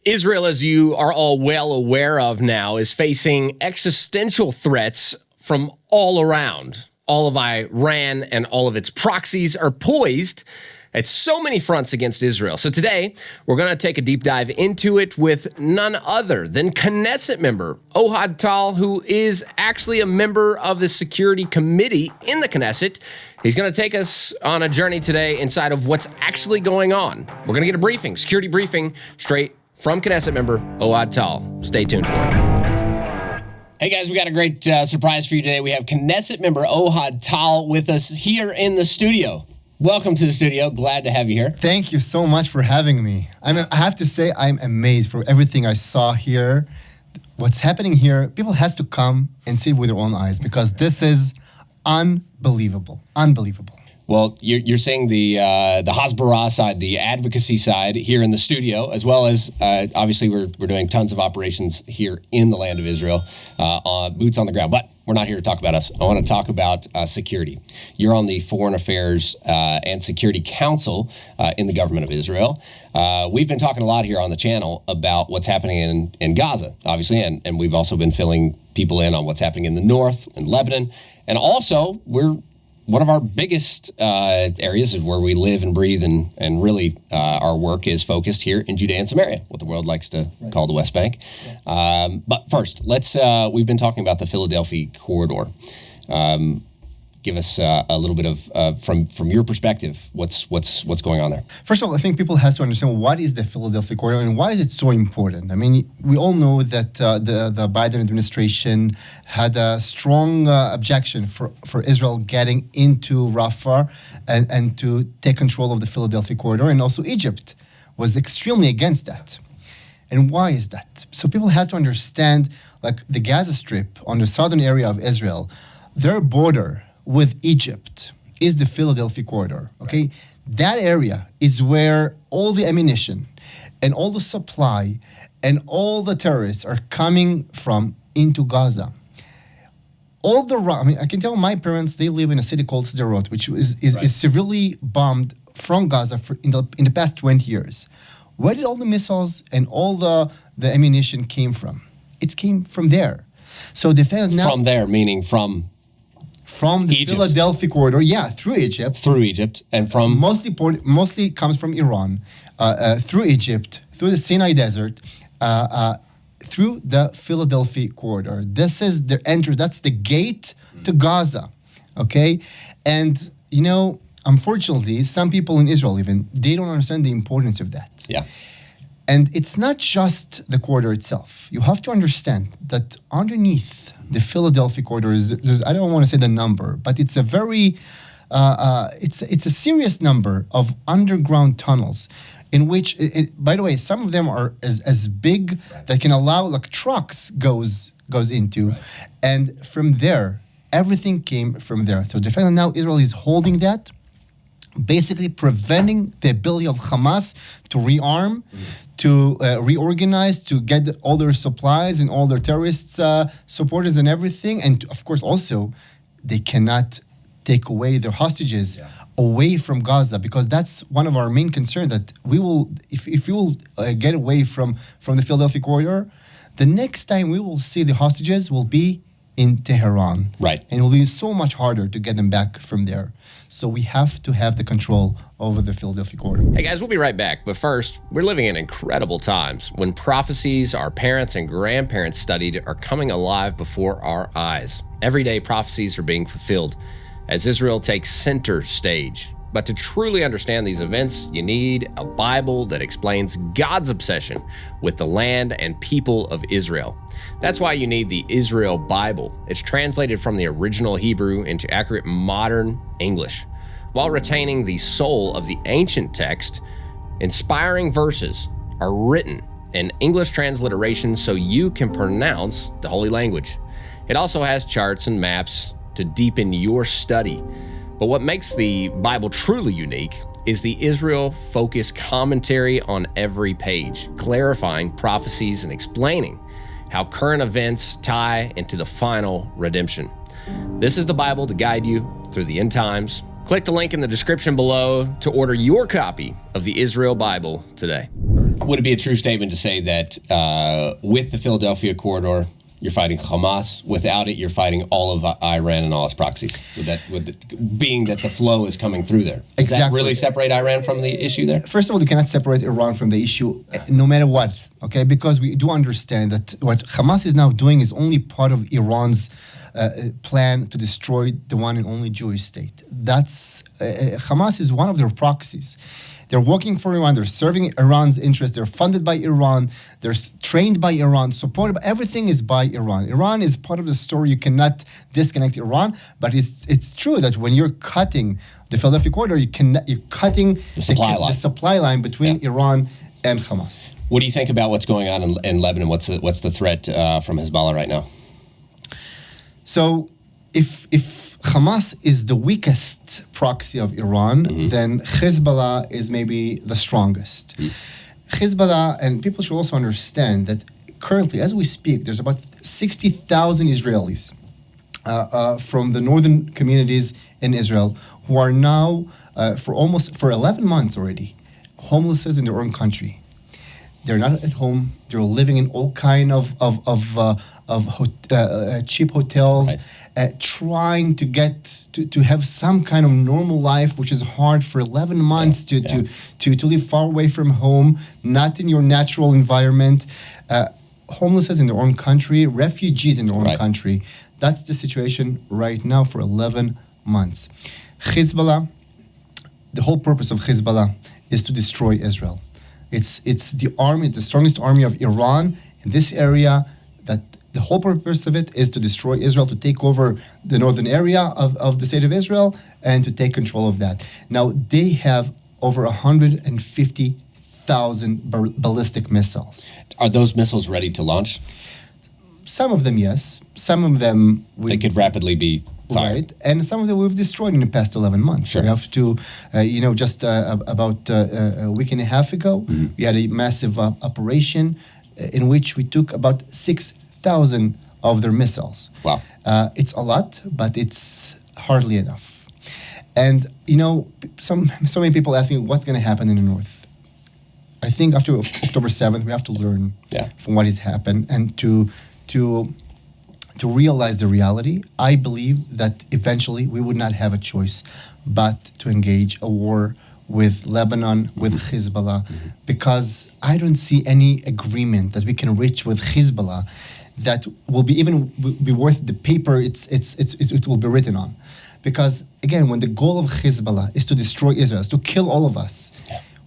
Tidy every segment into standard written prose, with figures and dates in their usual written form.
Israel, as you are all well aware of now, is facing existential threats from all around. All of Iran and all of its proxies are poised at so many fronts against Israel. So today, we're going to take a deep dive into it with none other than Knesset member Ohad Tal, who is actually a member of the security committee in the Knesset. He's going to take us on a journey today inside of what's actually going on. We're going to get a briefing, security briefing, straight from Knesset member Ohad Tal. Stay tuned for it. Hey guys, we got a great surprise for you today. We have Knesset member Ohad Tal with us here in the studio. Welcome to the studio. Glad to have you here. Thank you so much for having me. I have to say, I'm amazed for everything I saw here. What's happening here, people has to come and see it with their own eyes because this is unbelievable. Unbelievable. Well, you're saying the Hasbara side, the advocacy side here in the studio, as well as obviously we're doing tons of operations here in the land of Israel, boots on the ground. But we're not here to talk about us. I want to talk about security. You're on the Foreign Affairs and Security Council in the government of Israel. We've been talking a lot here on the channel about what's happening in Gaza, obviously, and we've also been filling people in on what's happening in the north, in Lebanon, and also one of our biggest areas of where we live and breathe and really our work is focused here in Judea and Samaria, what the world likes to call the West Bank. But first, we've been talking about the Philadelphia corridor. Give us a little bit of, from your perspective, what's going on there? First of all, I think people have to understand what is the Philadelphia corridor and why is it so important. I mean, we all know that the Biden administration had a strong objection for Israel getting into Rafah and to take control of the Philadelphia corridor, and also Egypt was extremely against that. And why is that? So people have to understand, like the Gaza Strip on the southern area of Israel, their border with Egypt is the Philadelphia corridor, okay? Right. That area is where all the ammunition and all the supply and all the terrorists are coming from into Gaza. I can tell my parents, they live in a city called Sderot, which is severely bombed from Gaza in the past 20 years. Where did all the missiles and all the ammunition came from? It came from there. So the fact now... From there, meaning from the Egypt. Philadelphia corridor, through Egypt. Through Egypt, and from... Mostly comes from Iran, through Egypt, through the Sinai Desert, through the Philadelphia corridor. This is the entrance, that's the gate to Gaza, okay? And, unfortunately, some people in Israel even, they don't understand the importance of that. Yeah. And it's not just the corridor itself. You have to understand that underneath the Philadelphia corridor there's I don't want to say the number, but it's a very, it's a serious number of underground tunnels in which, by the way, some of them are as big that can allow like trucks goes into. Right. And from there, everything came from there. So the fact that now Israel is holding that, basically preventing the ability of Hamas to rearm, to reorganize, to get all their supplies and all their terrorist supporters and everything. And of course, also, they cannot take away their hostages away from Gaza, because that's one of our main concerns, that we will, if we will get away from the Philadelphia corridor, the next time we will see the hostages will be in Tehran. Right. And it will be so much harder to get them back from there. So we have to have the control over the Philadelphia corridor. Hey guys, we'll be right back. But first, we're living in incredible times when prophecies our parents and grandparents studied are coming alive before our eyes. Every day, prophecies are being fulfilled as Israel takes center stage. But to truly understand these events, you need a Bible that explains God's obsession with the land and people of Israel. That's why you need the Israel Bible. It's translated from the original Hebrew into accurate modern English, while retaining the soul of the ancient text. Inspiring verses are written in English transliteration so you can pronounce the holy language. It also has charts and maps to deepen your study. But what makes the Bible truly unique is the Israel-focused commentary on every page, clarifying prophecies and explaining how current events tie into the final redemption. This is the Bible to guide you through the end times. Click the link in the description below to order your copy of the Israel Bible today. Would it be a true statement to say that with the Philadelphia corridor, you're fighting Hamas? Without it, you're fighting all of Iran and all its proxies? Being that the flow is coming through there. Does that really separate Iran from the issue there? First of all, you cannot separate Iran from the issue, no matter what, okay? Because we do understand that what Hamas is now doing is only part of Iran's plan to destroy the one and only Jewish state. Hamas is one of their proxies. They're working for Iran. They're serving Iran's interests. They're funded by Iran. They're trained by Iran. Supported by, everything is by Iran. Iran is part of the story. You cannot disconnect Iran. But it's true that when you're cutting the Philadelphia corridor, you're cutting the supply line between Iran and Hamas. What do you think about what's going on in Lebanon? What's the threat from Hezbollah right now? So if Hamas is the weakest proxy of Iran, then Hezbollah is maybe the strongest. Hezbollah, and people should also understand that currently, as we speak, there's about 60,000 Israelis from the northern communities in Israel who are now, for 11 months already, homeless in their own country. They're not at home. They're living in all kind of cheap hotels, trying to get to have some kind of normal life, which is hard for 11 months to live far away from home, not in your natural environment. Homelessness in their own country, refugees in their own country. That's the situation right now for 11 months. Hezbollah, the whole purpose of Hezbollah is to destroy Israel. It's the army, the strongest army of Iran in this area. That the whole purpose of it is to destroy Israel, to take over the northern area of the state of Israel, and to take control of that. Now, they have over 150,000 ballistic missiles. Are those missiles ready to launch? Some of them, yes. Some of them... They could rapidly be fired. Right, and some of them we've destroyed in the past 11 months. Sure. We have to, just about a week and a half ago, we had a massive operation in which we took about 6,000 of their missiles. Wow. It's a lot, but it's hardly enough. And, so many people asking what's going to happen in the north. I think after October 7th, we have to learn from what has happened and to realize the reality. I believe that eventually we would not have a choice but to engage a war with Lebanon, with Hezbollah, because I don't see any agreement that we can reach with Hezbollah that will be worth the paper it will be written on. Because again, when the goal of Hezbollah is to destroy Israel, is to kill all of us,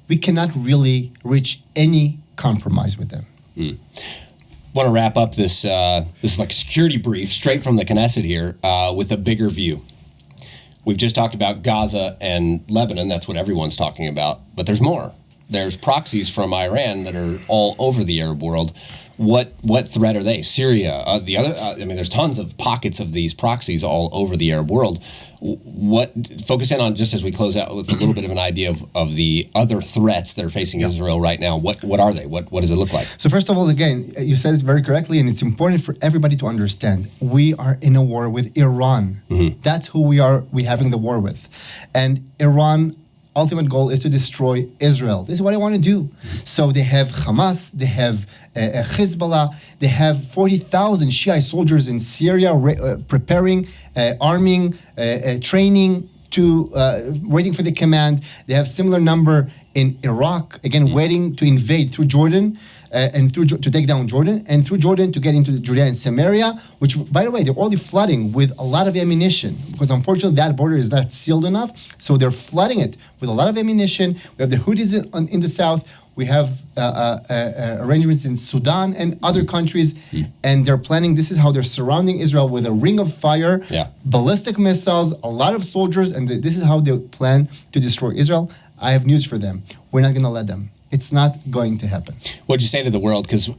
we cannot really reach any compromise with them. Want to wrap up this security brief straight from the Knesset here with a bigger view. We've just talked about Gaza and Lebanon. That's what everyone's talking about. But there's more. There's proxies from Iran that are all over the Arab world. What threat are they? Syria, there's tons of pockets of these proxies all over the Arab world. Focus in on, just as we close out, with a little bit of an idea of the other threats that are facing Israel right now. What are they? What does it look like? So first of all, again, you said it very correctly, and it's important for everybody to understand. We are in a war with Iran. That's who we're having the war with. And Iran, ultimate goal is to destroy Israel. This is what I want to do. So they have Hamas, they have Hezbollah, they have 40,000 Shiite soldiers in Syria preparing, arming, training, waiting for the command. They have similar number in Iraq, again, waiting to invade through Jordan, to take down Jordan, and through Jordan to get into Judea and Samaria, which, by the way, they're already flooding with a lot of ammunition, because unfortunately that border is not sealed enough, so they're flooding it with a lot of ammunition. We have the Houthis in the south. We have arrangements in Sudan and other countries, and they're planning, this is how they're surrounding Israel with a ring of fire, ballistic missiles, a lot of soldiers, and this is how they plan to destroy Israel. I have news for them. We're not going to let them. It's not going to happen. What'd you say to the world? Because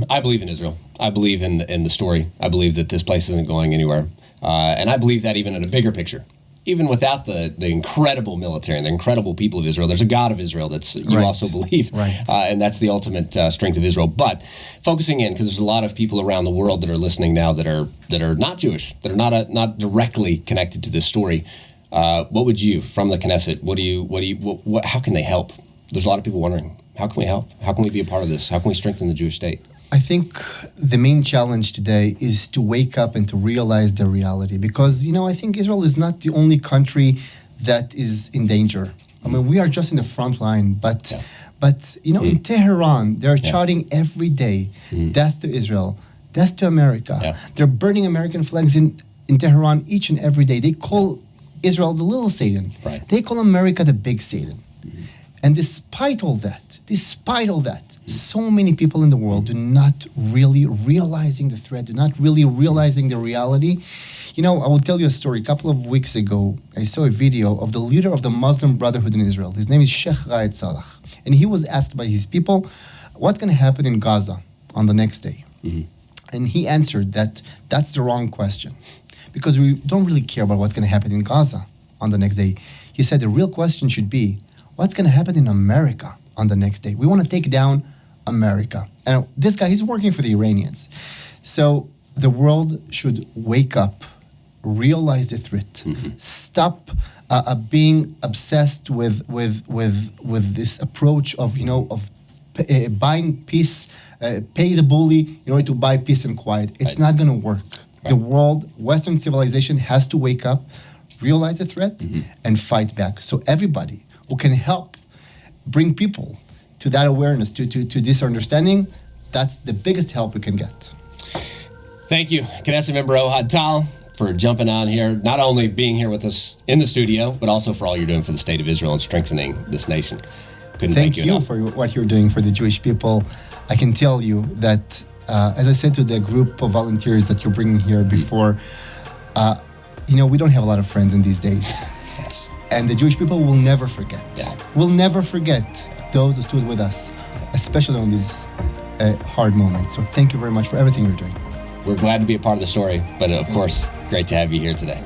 I believe in Israel. I believe in the story. I believe that this place isn't going anywhere. And I believe that even in a bigger picture. Even without the incredible military and the incredible people of Israel, there's a God of Israel that's you also believe. And that's the ultimate strength of Israel. But focusing in, because there's a lot of people around the world that are listening now that are not Jewish, that are not directly connected to this story. What would you, from the Knesset, how can they help? There's a lot of people wondering, How can we help? How can we be a part of this? How can we strengthen the Jewish state? I think the main challenge today is to wake up and to realize the reality, because, I think Israel is not the only country that is in danger. I mean, we are just in the front line, but in Tehran, they're shouting every day, death to Israel, death to America. Yeah. They're burning American flags in Tehran each and every day. They call Israel the little Satan. Right. They call America the big Satan. And despite all that, so many people in the world do not really realizing the threat, do not really realizing the reality. I will tell you a story. A couple of weeks ago, I saw a video of the leader of the Muslim Brotherhood in Israel. His name is Sheikh Raed Salah. And he was asked by his people, what's going to happen in Gaza on the next day? And he answered that that's the wrong question, because we don't really care about what's going to happen in Gaza on the next day. He said the real question should be, what's going to happen in America on the next day? We want to take down America. And this guy, he's working for the Iranians. So the world should wake up, realize the threat, stop being obsessed with this approach of buying peace, pay the bully in order to buy peace and quiet. It's not going to work. Right. The world, Western civilization has to wake up, realize the threat, and fight back. So everybody who can help bring people to that awareness, to this understanding, that's the biggest help we can get. Thank you, Knesset member Ohad Tal, for jumping on here, not only being here with us in the studio, but also for all you're doing for the state of Israel and strengthening this nation. Couldn't thank you enough. For what you're doing for the Jewish people. I can tell you that, as I said to the group of volunteers that you're bringing here before, we don't have a lot of friends in these days. Yes. And the Jewish people will never forget. Yeah. Will never forget those who stood with us, especially on these hard moments. So thank you very much for everything you're doing. We're glad to be a part of the story, but of course, great to have you here today.